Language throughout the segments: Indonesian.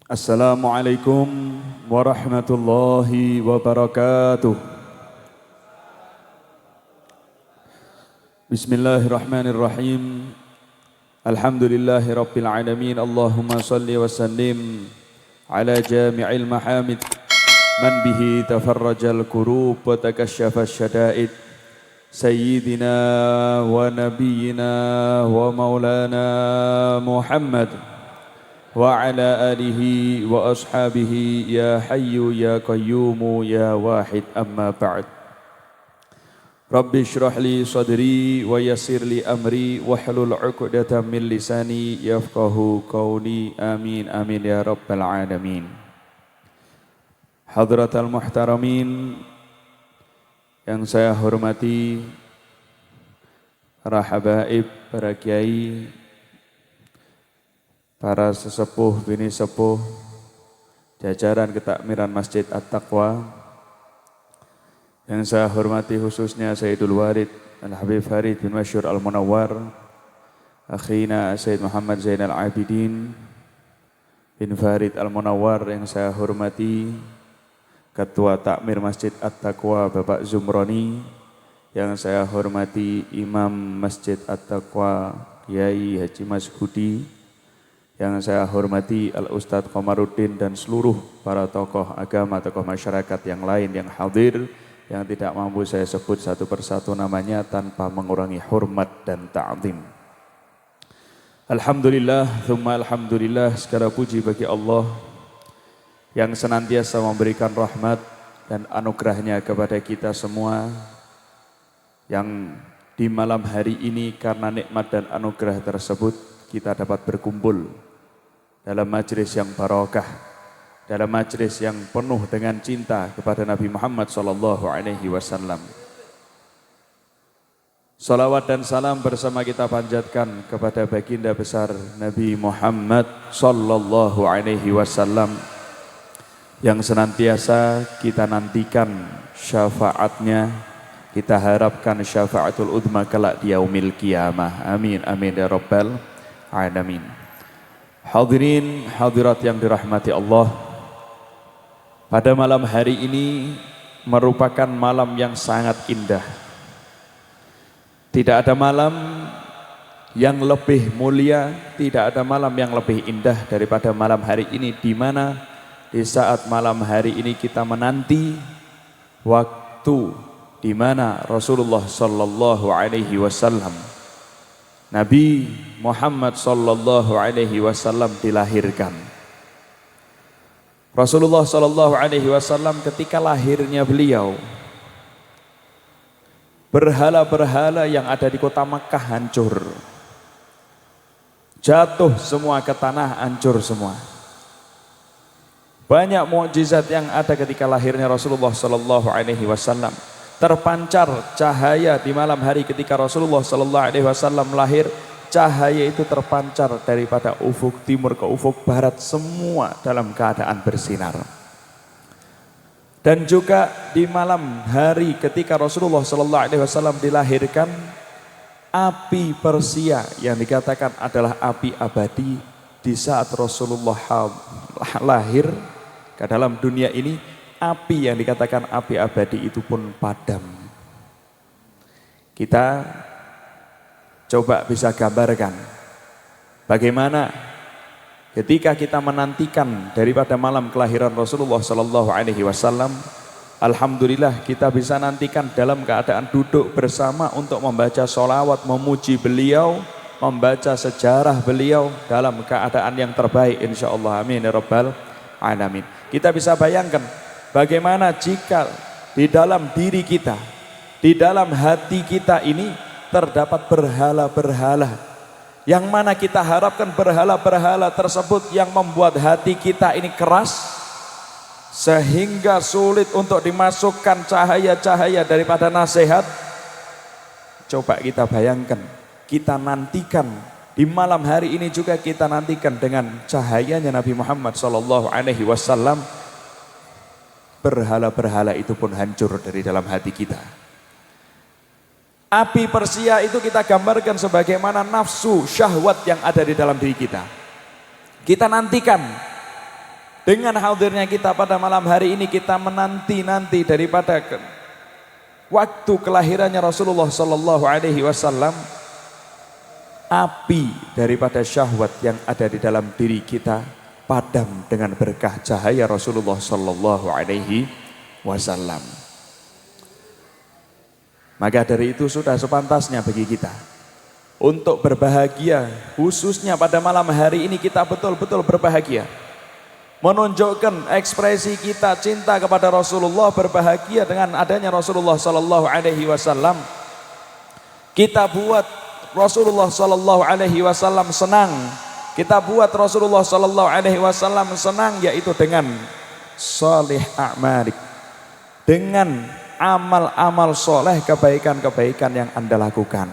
Assalamualaikum warahmatullahi wabarakatuh. Bismillahirrahmanirrahim. Alhamdulillahi rabbil alamin. Allahumma salli wa sallim ala jami'il mahamid man bihi tafarrajal kurub wa takashshafa syada'id. Sayyidina wa nabiyyina wa maulana Muhammad wa ala alihi wa ashabihi ya hayyu ya qayyumu ya wahid amma ba'd. Rabbi shrah li sadri wa yassir li amri wahlul 'uqdatam min lisani yafqahu qawli. Amin amin ya rabbal alamin. Hadratal muhtaramin yang saya hormati, para habaib, para kiai, para sesepuh, bini sepuh, jajaran ketakmiran Masjid At-Taqwa, yang saya hormati khususnya Sayyidul Warid Al-Habib Farid bin Masyur Al-Munawwar, akhina Sayyid Muhammad Zainal Abidin bin Farid Al-Munawwar, yang saya hormati Ketua Takmir Masjid At-Taqwa Bapak Zumroni, yang saya hormati Imam Masjid At-Taqwa Kiai Haji Mas Budi, yang saya hormati Al-Ustadz Komarudin dan seluruh para tokoh agama, tokoh masyarakat yang lain yang hadir, yang tidak mampu saya sebut satu persatu namanya tanpa mengurangi hormat dan ta'zim. Alhamdulillah, thumma alhamdulillah, segala puji bagi Allah yang senantiasa memberikan rahmat dan anugerahnya kepada kita semua, yang di malam hari ini karena nikmat dan anugerah tersebut kita dapat berkumpul dalam majlis yang barokah, dalam majlis yang penuh dengan cinta kepada Nabi Muhammad SAW. Salawat dan salam bersama kita panjatkan kepada baginda besar Nabi Muhammad SAW, yang senantiasa kita nantikan syafaatnya, kita harapkan syafaatul udma kelak di yaumil qiyamah. Amin amin ya rabbal alamin. Hadirin hadirat yang dirahmati Allah, pada malam hari ini merupakan malam yang sangat indah. Tidak ada malam yang lebih mulia, tidak ada malam yang lebih indah daripada malam hari ini, di mana di saat malam hari ini kita menanti waktu di mana Rasulullah sallallahu alaihi wasallam, Nabi Muhammad sallallahu alaihi wasallam dilahirkan. Rasulullah sallallahu alaihi wasallam ketika lahirnya beliau, berhala-berhala yang ada di kota Makkah hancur. Jatuh semua ke tanah, hancur semua. Banyak mukjizat yang ada ketika lahirnya Rasulullah sallallahu alaihi wasallam. Terpancar cahaya di malam hari ketika Rasulullah sallallahu alaihi wasallam lahir, cahaya itu terpancar daripada ufuk timur ke ufuk barat, semua dalam keadaan bersinar. Dan juga di malam hari ketika Rasulullah sallallahu alaihi wasallam dilahirkan, api Persia yang dikatakan adalah api abadi, di saat Rasulullah lahir ke dalam dunia ini, api yang dikatakan api abadi itu pun padam. Kita coba bisa gambarkan bagaimana ketika kita menantikan daripada malam kelahiran Rasulullah sallallahu alaihi wasallam, alhamdulillah kita bisa nantikan dalam keadaan duduk bersama untuk membaca sholawat, memuji beliau, membaca sejarah beliau dalam keadaan yang terbaik insyaallah. Amin ya rabbal alamin. Kita bisa bayangkan bagaimana jika di dalam diri kita, di dalam hati kita ini terdapat berhala-berhala, yang mana kita harapkan berhala-berhala tersebut yang membuat hati kita ini keras, sehingga sulit untuk dimasukkan cahaya-cahaya daripada nasihat. Coba kita bayangkan, kita nantikan di malam hari ini juga kita nantikan dengan cahayanya Nabi Muhammad SAW, berhala-berhala itu pun hancur dari dalam hati kita. Api Persia itu kita gambarkan sebagaimana nafsu syahwat yang ada di dalam diri kita. Kita nantikan Dengan hadirnya kita pada malam hari ini, kita menanti-nanti daripada waktu kelahirannya Rasulullah sallallahu alaihi wasallam, api daripada syahwat yang ada di dalam diri kita padam dengan berkah cahaya Rasulullah sallallahu alaihi wasallam. Maka dari itu sudah sepantasnya bagi kita untuk berbahagia, khususnya pada malam hari ini kita betul-betul berbahagia. Menunjukkan ekspresi kita cinta kepada Rasulullah, berbahagia dengan adanya Rasulullah sallallahu alaihi wasallam. Kita buat Rasulullah sallallahu alaihi wasallam senang. Kita buat Rasulullah sallallahu alaihi wasallam senang, yaitu dengan salih a'malik, dengan amal-amal soleh, kebaikan-kebaikan yang Anda lakukan.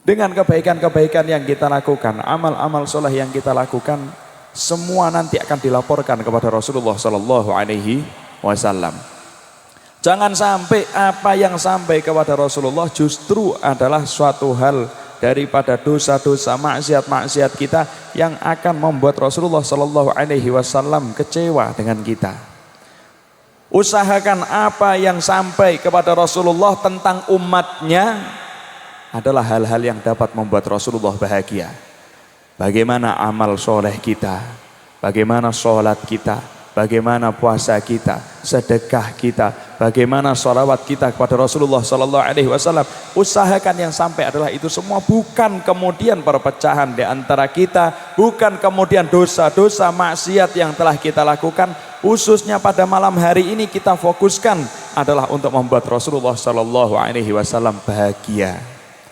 Dengan kebaikan-kebaikan yang kita lakukan, amal-amal soleh yang kita lakukan, semua nanti akan dilaporkan kepada Rasulullah sallallahu alaihi wasallam. Jangan sampai apa yang sampai kepada Rasulullah justru adalah suatu hal daripada dosa-dosa, maksiat-maksiat kita yang akan membuat Rasulullah sallallahu alaihi wasallam kecewa dengan kita. Usahakan apa yang sampai kepada Rasulullah tentang umatnya adalah hal-hal yang dapat membuat Rasulullah bahagia. Bagaimana amal soleh kita, bagaimana sholat kita, bagaimana puasa kita, sedekah kita, bagaimana sholawat kita kepada Rasulullah sallallahu alaihi wasallam. Usahakan yang sampai adalah itu semua, bukan kemudian perpecahan di antara kita, bukan kemudian dosa-dosa maksiat yang telah kita lakukan. Khususnya pada malam hari ini kita fokuskan adalah untuk membuat Rasulullah sallallahu alaihi wasallam bahagia.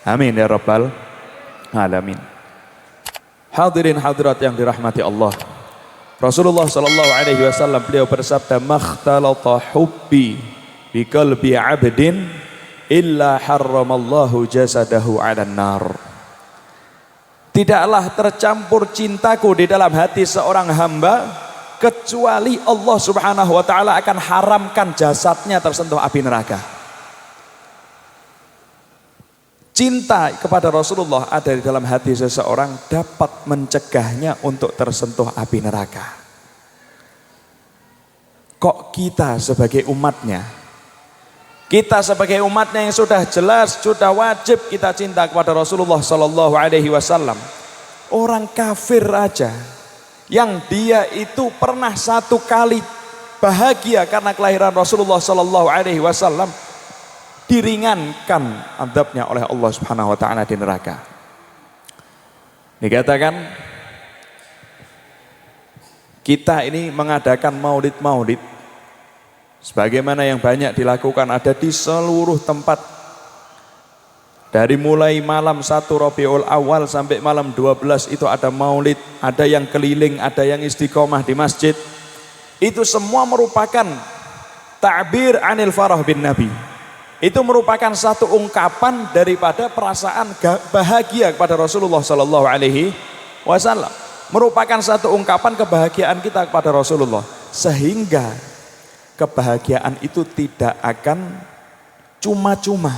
Amin ya rabbal alamin. Hadirin hadirat yang dirahmati Allah, Rasulullah sallallahu alaihi wasallam beliau bersabda, "Makhtalata hubbi bi qalbi 'abdin illa harramallahu jasadahu 'alan nar." Tidaklah tercampur cintaku di dalam hati seorang hamba kecuali Allah Subhanahu wa taala akan haramkan jasadnya tersentuh api neraka. Cinta kepada Rasulullah ada di dalam hati seseorang dapat mencegahnya untuk tersentuh api neraka. Kok kita sebagai umatnya, yang sudah jelas, sudah wajib kita cinta kepada Rasulullah sallallahu alaihi wasallam. Orang kafir aja yang dia itu pernah satu kali bahagia karena kelahiran Rasulullah sallallahu alaihi wasallam, diringankan azabnya oleh Allah Subhanahu wa taala di neraka. Dikatakan kita ini mengadakan maulid-maulid sebagaimana yang banyak dilakukan ada di seluruh tempat. Dari mulai malam 1 Rabiul Awal sampai malam 12 itu ada maulid, ada yang keliling, ada yang istiqomah di masjid. Itu semua merupakan ta'bir anil farah bin Nabi. Itu merupakan satu ungkapan daripada perasaan bahagia kepada Rasulullah sallallahu alaihi wasallam. Merupakan satu ungkapan kebahagiaan kita kepada Rasulullah, sehingga kebahagiaan itu tidak akan cuma-cuma.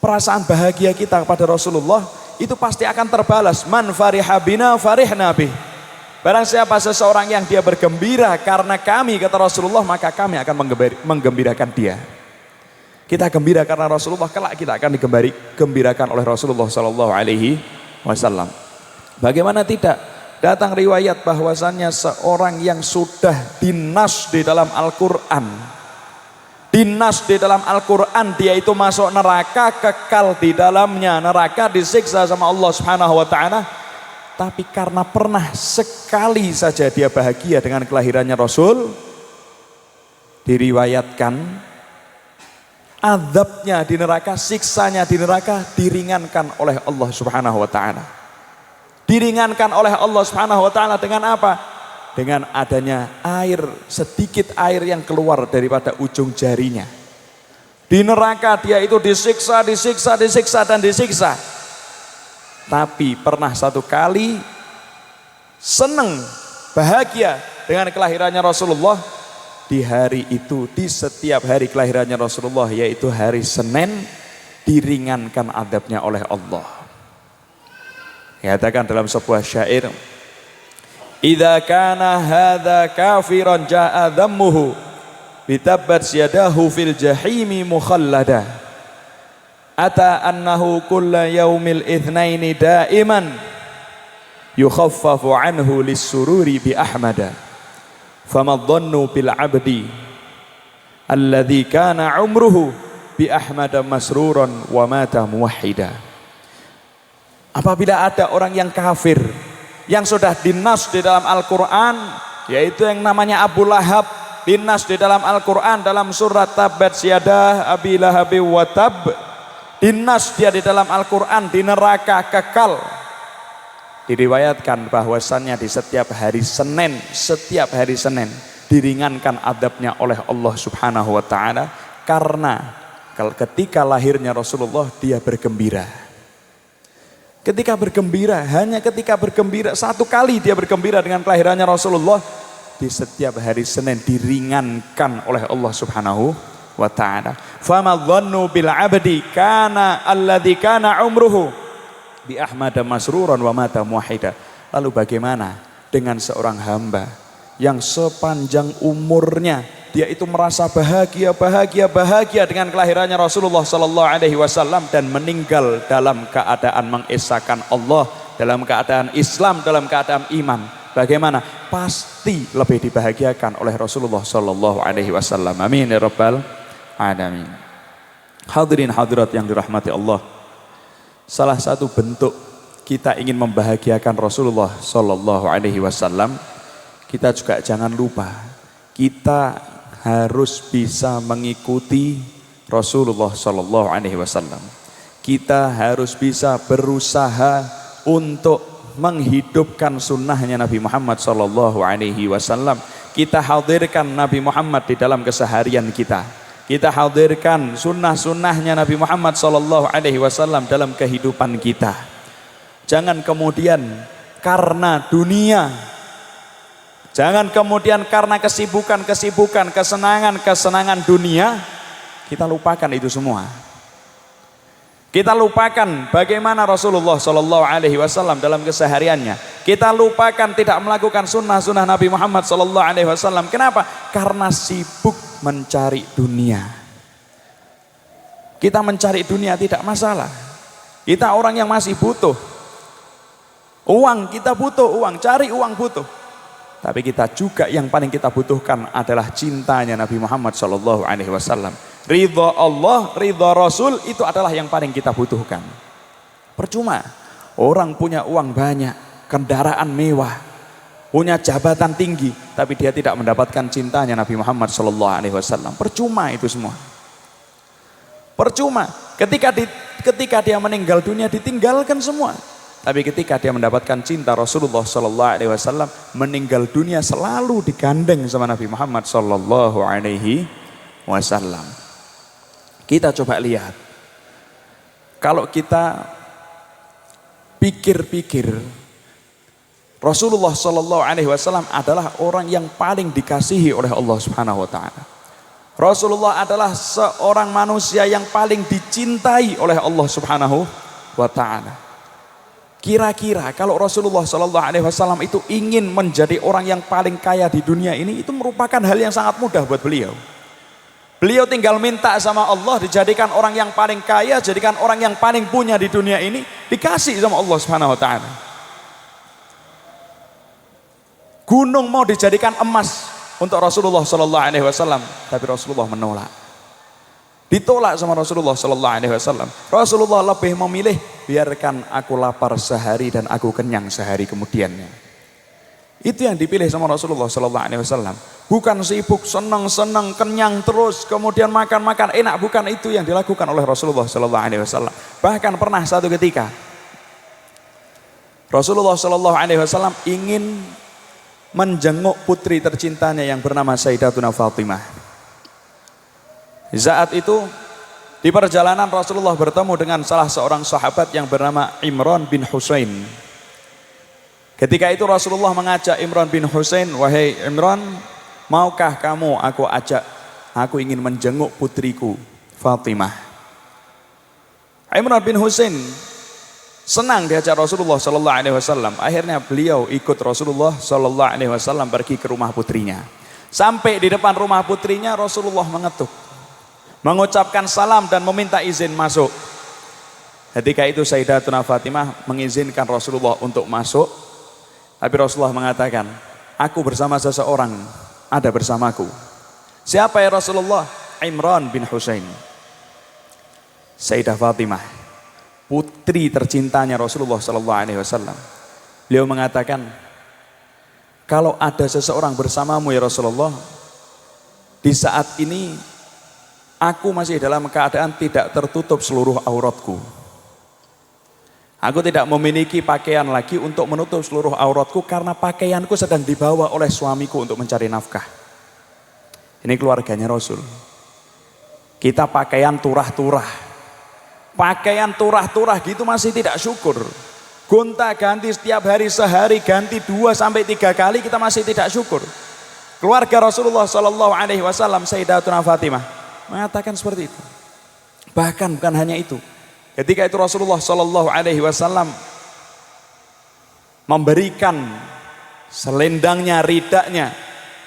Perasaan bahagia kita kepada Rasulullah itu pasti akan terbalas. Man fariha bina farihna bih. Barang siapa seseorang yang dia bergembira karena kami, kata Rasulullah, maka kami akan menggembirakan dia. Kita gembira karena Rasulullah, kelak kita akan digembirakan oleh Rasulullah sallallahu alaihi wasallam. Bagaimana tidak? Datang riwayat bahwasannya seorang yang sudah dinas di dalam Al-Qur'an, dia itu masuk neraka, kekal di dalamnya neraka, disiksa sama Allah Subhanahu wa taala. Tapi karena pernah sekali saja dia bahagia dengan kelahirannya Rasul, diriwayatkan azabnya di neraka, siksanya di neraka diringankan oleh Allah Subhanahu wa taala. Diringankan oleh Allah Subhanahu wa taala dengan apa? Dengan adanya air, sedikit air yang keluar daripada ujung jarinya. Di neraka dia itu disiksa. Tapi pernah satu kali senang, bahagia dengan kelahirannya Rasulullah. Di hari itu, di setiap hari kelahirannya Rasulullah, yaitu hari Senin, diringankan adabnya oleh Allah. Dikatakan dalam sebuah syair, idza kana hadza kafiran jaa dhammuhu bitabbat yadahu fil jahimi mukhallada ata annahu kulla yaumil itsnaini daiman yukhaffafu anhu lis-sururi bi ahmada fama dhannu bil abdi alladzi kana umruhu bi ahmada masruran wa mata muwahhida. Apabila ada orang yang kafir yang sudah dinas di dalam Al-Quran, yaitu yang namanya Abu Lahab, dinas di dalam Al-Quran dalam surat Tabbat Yadah Abi Lahab wa Tab, dinas dia di dalam Al-Quran di neraka kekal. Diriwayatkan bahwasannya di setiap hari Senin diringankan adabnya oleh Allah Subhanahu wa taala, karena ketika lahirnya Rasulullah dia bergembira. Ketika bergembira, hanya ketika bergembira, satu kali dia bergembira dengan kelahirannya Rasulullah, di setiap hari Senin diringankan oleh Allah Subhanahu wa taala. Fama dhannu bil abdi kana alladzi kana umruhu bi ahmada masruran wa mata muwahhida. Lalu bagaimana dengan seorang hamba yang sepanjang umurnya dia itu merasa bahagia dengan kelahirannya Rasulullah sallallahu alaihi wasallam dan meninggal dalam keadaan mengesahkan Allah, dalam keadaan Islam, dalam keadaan iman. Bagaimana? Pasti lebih dibahagiakan oleh Rasulullah sallallahu alaihi wasallam. Amin ya rabbal alamin. Hadirin hadirat yang dirahmati Allah. Salah satu bentuk kita ingin membahagiakan Rasulullah sallallahu alaihi wasallam, kita juga jangan lupa kita harus bisa mengikuti Rasulullah sallallahu alaihi wasallam. Kita harus bisa berusaha untuk menghidupkan sunnahnya Nabi Muhammad sallallahu alaihi wasallam. Kita hadirkan Nabi Muhammad di dalam keseharian kita. Kita hadirkan sunnah-sunnahnya Nabi Muhammad sallallahu alaihi wasallam dalam kehidupan kita. Jangan kemudian karena dunia, jangan kemudian karena kesibukan, kesenangan dunia, kita lupakan itu semua. Kita lupakan bagaimana Rasulullah Shallallahu Alaihi Wasallam dalam kesehariannya. Kita lupakan tidak melakukan sunnah-sunnah Nabi Muhammad Shallallahu Alaihi Wasallam. Kenapa? Karena sibuk mencari dunia. Kita mencari dunia tidak masalah. Kita orang yang masih butuh uang, kita butuh uang, cari uang butuh. Tapi kita juga yang paling kita butuhkan adalah cintanya Nabi Muhammad Shallallahu Alaihi Wasallam. Ridha Allah, ridha Rasul itu adalah yang paling kita butuhkan. Percuma orang punya uang banyak, kendaraan mewah, punya jabatan tinggi, tapi dia tidak mendapatkan cintanya Nabi Muhammad Shallallahu Alaihi Wasallam. Percuma itu semua. Percuma. Ketika dia meninggal dunia ditinggalkan semua. Tapi ketika dia mendapatkan cinta Rasulullah Sallallahu Alaihi Wasallam, meninggal dunia selalu digandeng sama Nabi Muhammad Sallallahu Alaihi Wasallam. Kita coba lihat, kalau kita pikir-pikir, Rasulullah Sallallahu Alaihi Wasallam adalah orang yang paling dikasihi oleh Allah Subhanahu Wa Taala. Rasulullah adalah seorang manusia yang paling dicintai oleh Allah Subhanahu Wa Taala. Kira-kira kalau Rasulullah Shallallahu Alaihi Wasallam itu ingin menjadi orang yang paling kaya di dunia ini, itu merupakan hal yang sangat mudah buat beliau. Beliau tinggal minta sama Allah dijadikan orang yang paling kaya, jadikan orang yang paling punya di dunia ini, dikasih sama Allah Subhanahu Wa Taala. Gunung mau dijadikan emas untuk Rasulullah Shallallahu Alaihi Wasallam, tapi Rasulullah menolak. Ditolak sama Rasulullah Sallallahu Alaihi Wasallam. Rasulullah lebih memilih, biarkan aku lapar sehari dan aku kenyang sehari kemudiannya. Itu yang dipilih sama Rasulullah Sallallahu Alaihi Wasallam. Bukan sibuk, senang-senang, kenyang terus, kemudian makan-makan enak. Bukan itu yang dilakukan oleh Rasulullah Sallallahu Alaihi Wasallam. Bahkan pernah satu ketika Rasulullah Sallallahu Alaihi Wasallam ingin menjenguk putri tercintanya yang bernama Sayyidatuna Fatimah. Saat itu di perjalanan Rasulullah bertemu dengan salah seorang sahabat yang bernama Imran bin Husain. Ketika itu Rasulullah mengajak Imran bin Husain, wahai Imran, maukah kamu aku ajak, aku ingin menjenguk putriku Fatimah. Imran bin Husain senang diajak Rasulullah Sallallahu Alaihi Wasallam. Akhirnya beliau ikut Rasulullah Sallallahu Alaihi Wasallam pergi ke rumah putrinya. Sampai di depan rumah putrinya Rasulullah mengetuk, mengucapkan salam dan meminta izin masuk. Ketika itu Sayyidatuna Fatimah mengizinkan Rasulullah untuk masuk. Tapi Rasulullah mengatakan, aku bersama seseorang, ada bersamaku. Siapa ya Rasulullah? Imran bin Husain. Sayyidah Fatimah, putri tercintanya Rasulullah Sallallahu Alaihi Wasallam. Beliau mengatakan, kalau ada seseorang bersamamu ya Rasulullah, di saat ini aku masih dalam keadaan tidak tertutup seluruh auratku. Aku tidak memiliki pakaian lagi untuk menutup seluruh auratku karena pakaianku sedang dibawa oleh suamiku untuk mencari nafkah. Ini keluarganya Rasul. Kita pakaian turah-turah. Pakaian turah-turah gitu masih tidak syukur. Gonta ganti setiap hari, sehari ganti 2 sampai 3 kali, kita masih tidak syukur. Keluarga Rasulullah Sallallahu Alaihi Wasallam, Sayyidatuna Fatimah mengatakan seperti itu. Bahkan bukan hanya itu. Ketika itu Rasulullah Sallallahu Alaihi Wasallam memberikan selendangnya, ridaknya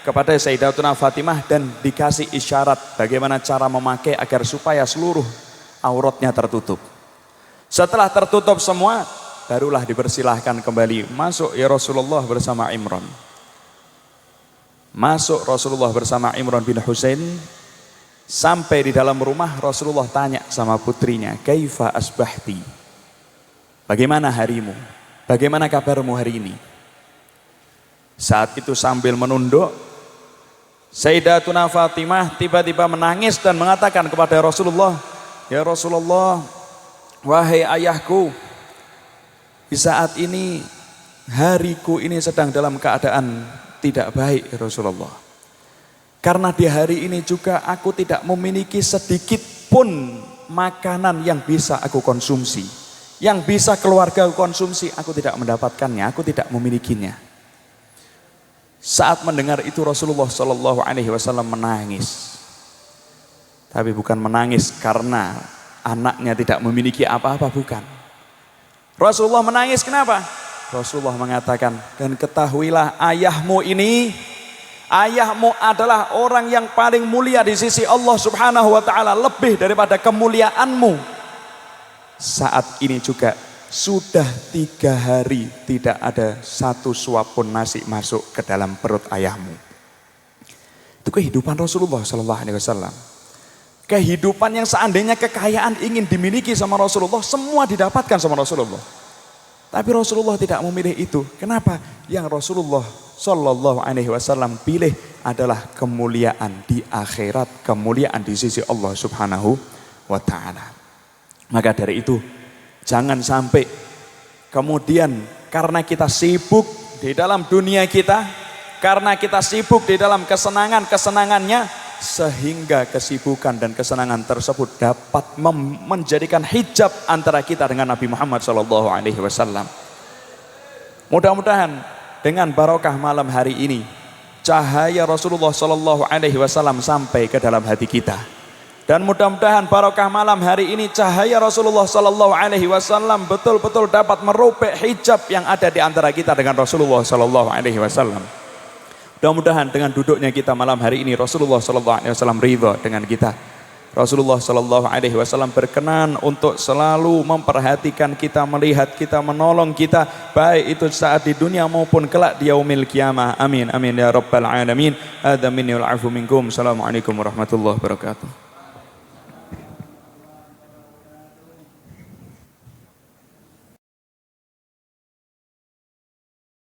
kepada Sayyidatuna Fatimah dan dikasih isyarat bagaimana cara memakai agar supaya seluruh auratnya tertutup. Setelah tertutup semua, barulah dipersilahkan kembali masuk ya Rasulullah bersama Imran. Masuk Rasulullah bersama Imran bin Husain. Sampai di dalam rumah Rasulullah tanya sama putrinya, kaifa asbahti? Bagaimana harimu? Bagaimana kabarmu hari ini? Saat itu sambil menunduk, Sayyidatuna Fatimah tiba-tiba menangis dan mengatakan kepada Rasulullah, ya Rasulullah, wahai ayahku, di saat ini hariku ini sedang dalam keadaan tidak baik ya Rasulullah. Karena di hari ini juga aku tidak memiliki sedikit pun makanan yang bisa aku konsumsi. Yang bisa keluarga konsumsi, aku tidak mendapatkannya, aku tidak memilikinya. Saat mendengar itu Rasulullah Sallallahu Alaihi Wasallam menangis. Tapi bukan menangis karena anaknya tidak memiliki apa-apa, bukan. Rasulullah menangis kenapa? Rasulullah mengatakan, dan ketahuilah ayahmu ini, ayahmu adalah orang yang paling mulia di sisi Allah Subhanahu wa ta'ala, lebih daripada kemuliaanmu. Saat ini juga sudah 3 hari tidak ada satu suap pun nasi masuk ke dalam perut ayahmu. Itu kehidupan Rasulullah Sallallahu Alaihi Wasallam. Kehidupan yang seandainya kekayaan ingin dimiliki sama Rasulullah, semua didapatkan sama Rasulullah. Tapi Rasulullah tidak memilih itu. Kenapa? Yang Rasulullah Sallallahu Alaihi Wasallam pilih adalah kemuliaan di akhirat, kemuliaan di sisi Allah Subhanahu wa Ta'ala. Maka dari itu, jangan sampai kemudian karena kita sibuk di dalam dunia kita, karena kita sibuk di dalam kesenangan-kesenangannya, sehingga kesibukan dan kesenangan tersebut dapat menjadikan hijab antara kita dengan Nabi Muhammad Sallallahu Alaihi Wasallam. Mudah-mudahan dengan barokah malam hari ini, cahaya Rasulullah Sallallahu Alaihi Wasallam sampai ke dalam hati kita. Dan mudah-mudahan barokah malam hari ini, cahaya Rasulullah Sallallahu Alaihi Wasallam betul-betul dapat merobek hijab yang ada di antara kita dengan Rasulullah Sallallahu Alaihi Wasallam. Mudah-mudahan dengan duduknya kita malam hari ini, Rasulullah Sallallahu Alaihi Wasallam ridha dengan kita. Rasulullah Sallallahu Alaihi Wasallam berkenan untuk selalu memperhatikan kita, melihat kita, menolong kita, baik itu saat di dunia maupun kelak di yaumil qiyamah. Amin amin ya rabbal alamin. Hadza minni wal afu minkum. Assalamualaikum warahmatullahi wabarakatuh.